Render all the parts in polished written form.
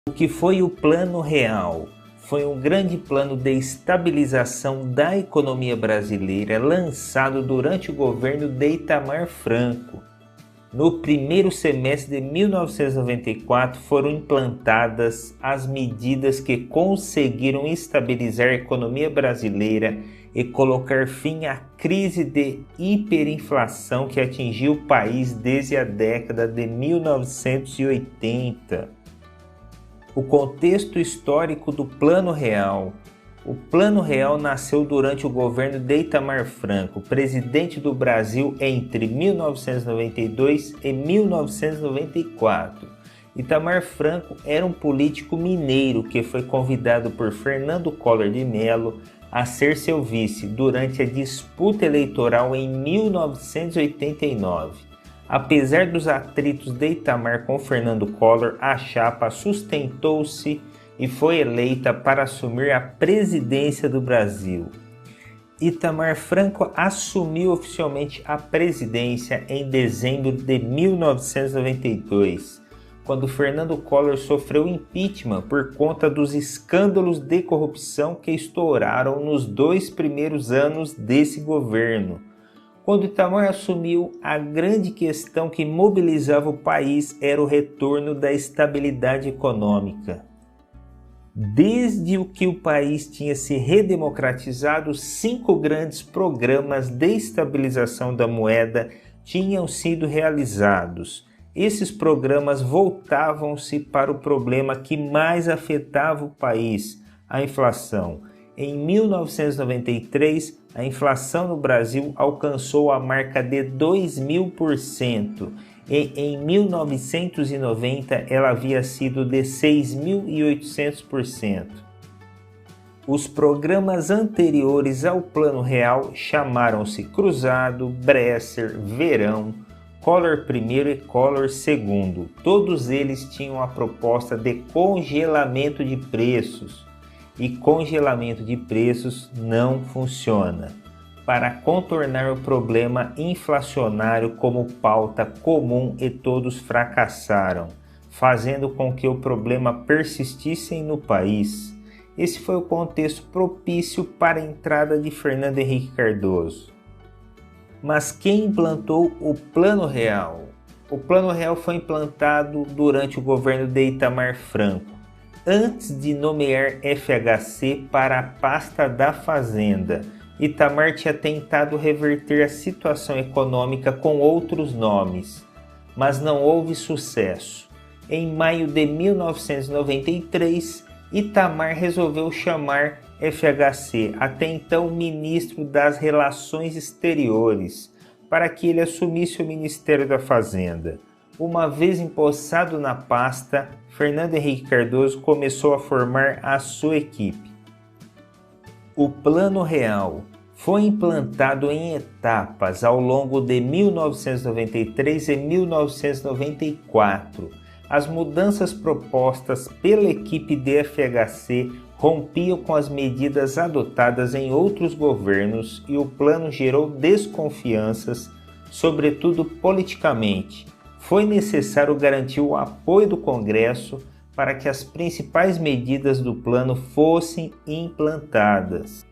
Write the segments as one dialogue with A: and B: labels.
A: O que foi o Plano Real? Foi um grande plano de estabilização da economia brasileira lançado durante o governo de Itamar Franco. No primeiro semestre de 1994 foram implantadas as medidas que conseguiram estabilizar a economia brasileira e colocar fim à crise de hiperinflação que atingiu o país desde a década de 1980. O contexto histórico do Plano Real. O Plano Real nasceu durante o governo de Itamar Franco, presidente do Brasil entre 1992 e 1994. Itamar Franco era um político mineiro que foi convidado por Fernando Collor de Mello a ser seu vice durante a disputa eleitoral em 1989. Apesar dos atritos de Itamar com Fernando Collor, a chapa sustentou-se e foi eleita para assumir a presidência do Brasil. Itamar Franco assumiu oficialmente a presidência em dezembro de 1992, quando Fernando Collor sofreu impeachment por conta dos escândalos de corrupção que estouraram nos 2 primeiros anos desse governo. Quando Itamar assumiu, a grande questão que mobilizava o país era o retorno da estabilidade econômica. Desde que o país tinha se redemocratizado, 5 grandes programas de estabilização da moeda tinham sido realizados. Esses programas voltavam-se para o problema que mais afetava o país, a inflação. Em 1993, a inflação no Brasil alcançou a marca de 2.000% e em 1990 ela havia sido de 6.800%. Os programas anteriores ao Plano Real chamaram-se Cruzado, Bresser, Verão, Collor I e Collor II. Todos eles tinham a proposta de congelamento de preços. E congelamento de preços não funciona. Para contornar o problema inflacionário como pauta comum e todos fracassaram, fazendo com que o problema persistisse no país. Esse foi o contexto propício para a entrada de Fernando Henrique Cardoso. Mas quem implantou o Plano Real? O Plano Real foi implantado durante o governo de Itamar Franco, antes de nomear FHC para a pasta da Fazenda. Itamar tinha tentado reverter a situação econômica com outros nomes, mas não houve sucesso. Em maio de 1993, Itamar resolveu chamar FHC, até então ministro das Relações Exteriores, para que ele assumisse o Ministério da Fazenda. Uma vez empossado na pasta, Fernando Henrique Cardoso começou a formar a sua equipe. O Plano Real foi implantado em etapas ao longo de 1993 e 1994. As mudanças propostas pela equipe de FHC rompiam com as medidas adotadas em outros governos e o plano gerou desconfianças, sobretudo politicamente. Foi necessário garantir o apoio do Congresso para que as principais medidas do plano fossem implantadas.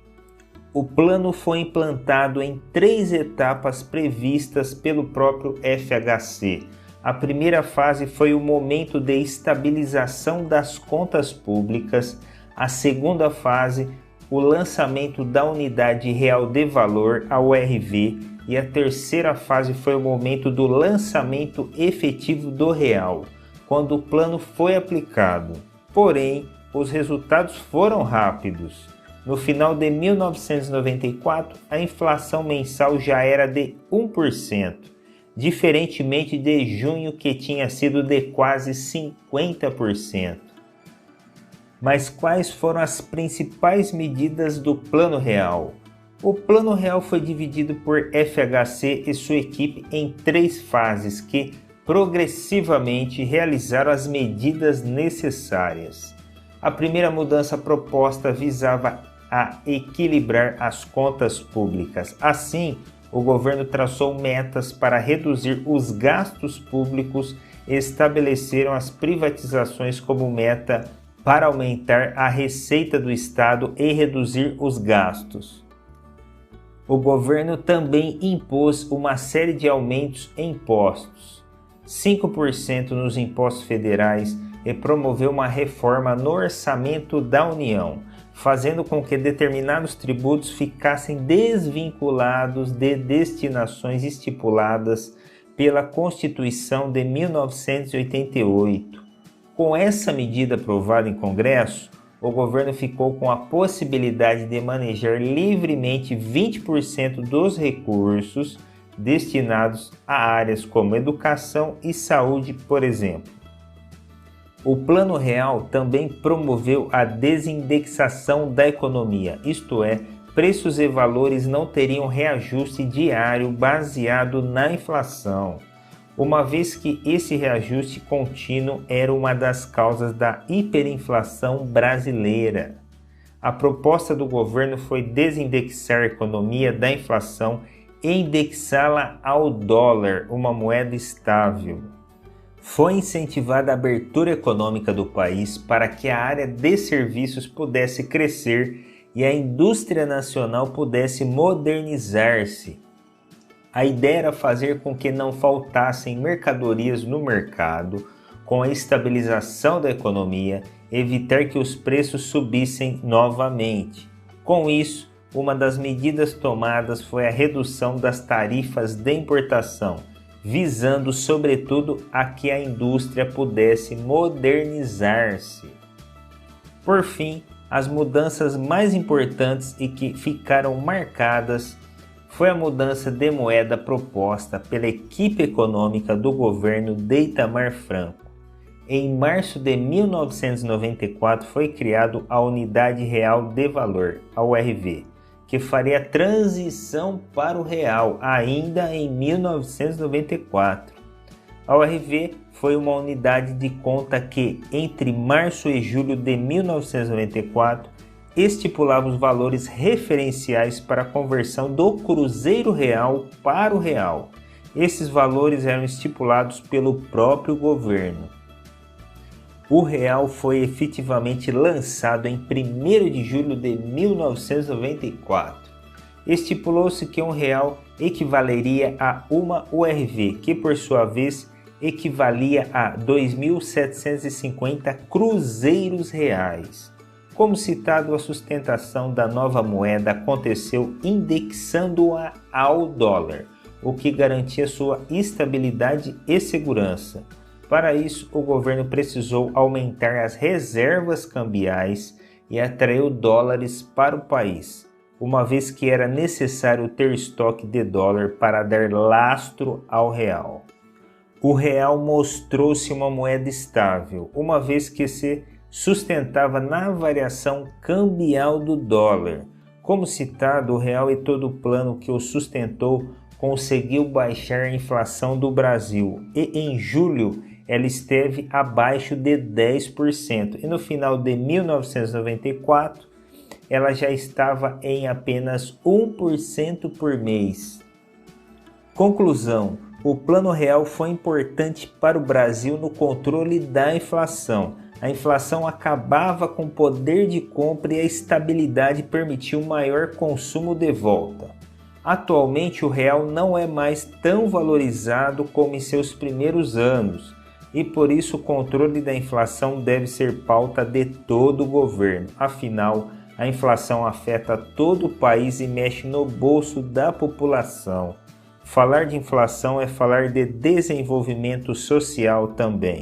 A: O plano foi implantado em 3 etapas previstas pelo próprio FHC. A primeira fase foi o momento de estabilização das contas públicas. A segunda fase, o lançamento da Unidade Real de Valor, a URV, e a terceira fase foi o momento do lançamento efetivo do real, quando o plano foi aplicado. Porém, os resultados foram rápidos. No final de 1994, a inflação mensal já era de 1%, diferentemente de junho, que tinha sido de quase 50%. Mas quais foram as principais medidas do Plano Real? O Plano Real foi dividido por FHC e sua equipe em 3 fases que progressivamente realizaram as medidas necessárias. A primeira mudança proposta visava a equilibrar as contas públicas. Assim, o governo traçou metas para reduzir os gastos públicos estabeleceram as privatizações como meta para aumentar a receita do Estado e reduzir os gastos. O governo também impôs uma série de aumentos em impostos, 5% nos impostos federais, e promoveu uma reforma no orçamento da União, fazendo com que determinados tributos ficassem desvinculados de destinações estipuladas pela Constituição de 1988. Com essa medida aprovada em Congresso, o governo ficou com a possibilidade de manejar livremente 20% dos recursos destinados a áreas como educação e saúde, por exemplo. O Plano Real também promoveu a desindexação da economia, isto é, preços e valores não teriam reajuste diário baseado na inflação, uma vez que esse reajuste contínuo era uma das causas da hiperinflação brasileira. A proposta do governo foi desindexar a economia da inflação e indexá-la ao dólar, uma moeda estável. Foi incentivada a abertura econômica do país para que a área de serviços pudesse crescer e a indústria nacional pudesse modernizar-se. A ideia era fazer com que não faltassem mercadorias no mercado, com a estabilização da economia, evitar que os preços subissem novamente. Com isso, uma das medidas tomadas foi a redução das tarifas de importação, visando sobretudo a que a indústria pudesse modernizar-se. Por fim, as mudanças mais importantes e que ficaram marcadas foi a mudança de moeda proposta pela equipe econômica do governo de Itamar Franco. Em março de 1994 foi criado a Unidade Real de Valor, a URV, que faria a transição para o real ainda em 1994. A URV foi uma unidade de conta que, entre março e julho de 1994, estipulava os valores referenciais para a conversão do cruzeiro real para o real. Esses valores eram estipulados pelo próprio governo. O real foi efetivamente lançado em 1º de julho de 1994. Estipulou-se que um real equivaleria a uma URV, que por sua vez equivalia a 2.750 cruzeiros reais. Como citado, a sustentação da nova moeda aconteceu indexando-a ao dólar, o que garantia sua estabilidade e segurança. Para isso, o governo precisou aumentar as reservas cambiais e atraiu dólares para o país, uma vez que era necessário ter estoque de dólar para dar lastro ao real. O real mostrou-se uma moeda estável, uma vez que se sustentava na variação cambial do dólar. Como citado, o real e todo o plano que o sustentou conseguiu baixar a inflação do Brasil e em julho ela esteve abaixo de 10% e no final de 1994 ela já estava em apenas 1% por mês. Conclusão: o Plano Real foi importante para o Brasil no controle da inflação. A inflação acabava com o poder de compra e a estabilidade permitiu um maior consumo de volta. Atualmente o real não é mais tão valorizado como em seus primeiros anos e por isso o controle da inflação deve ser pauta de todo o governo. Afinal, a inflação afeta todo o país e mexe no bolso da população. Falar de inflação é falar de desenvolvimento social também.